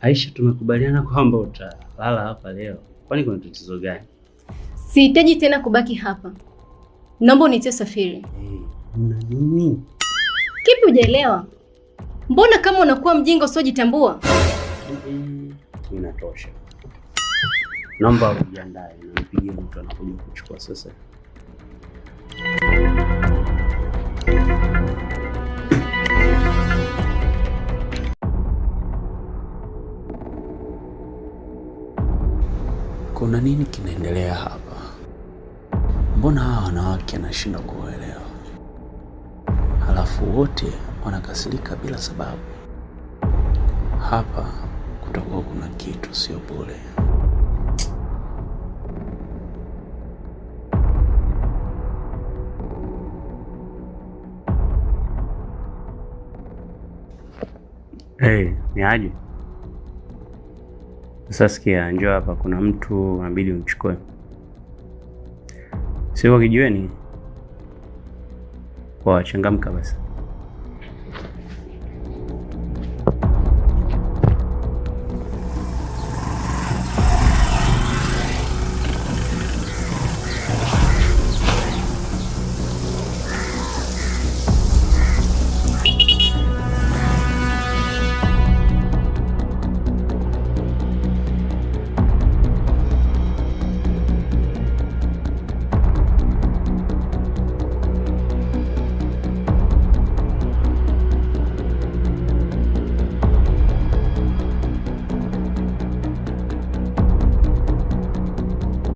Aisha, tumekubaliana kwamba utalala hapa leo. Kwani kuna tatizo gani? Sihitaji tena kubaki hapa. Naomba unitie Safiri. Una nini? Kipi hujaelewa? Mbona kama unakuwa mjinga usiojitambua? Inatosha. Naomba ujiandae na mpigie mtu anakuja kuchukua sasa. Kuna nini kinaendelea hapa? Mbona hawa wanawake anashindwa kuelewa? Halafu wote wanakasirika bila sababu. Hapa kutakuwa kuna kitu sio bure. Ni aje? Sasa sikia, njoo hapa, kuna mtu inabidi umchukue. Sio kijiweni. Kwa changamka basi.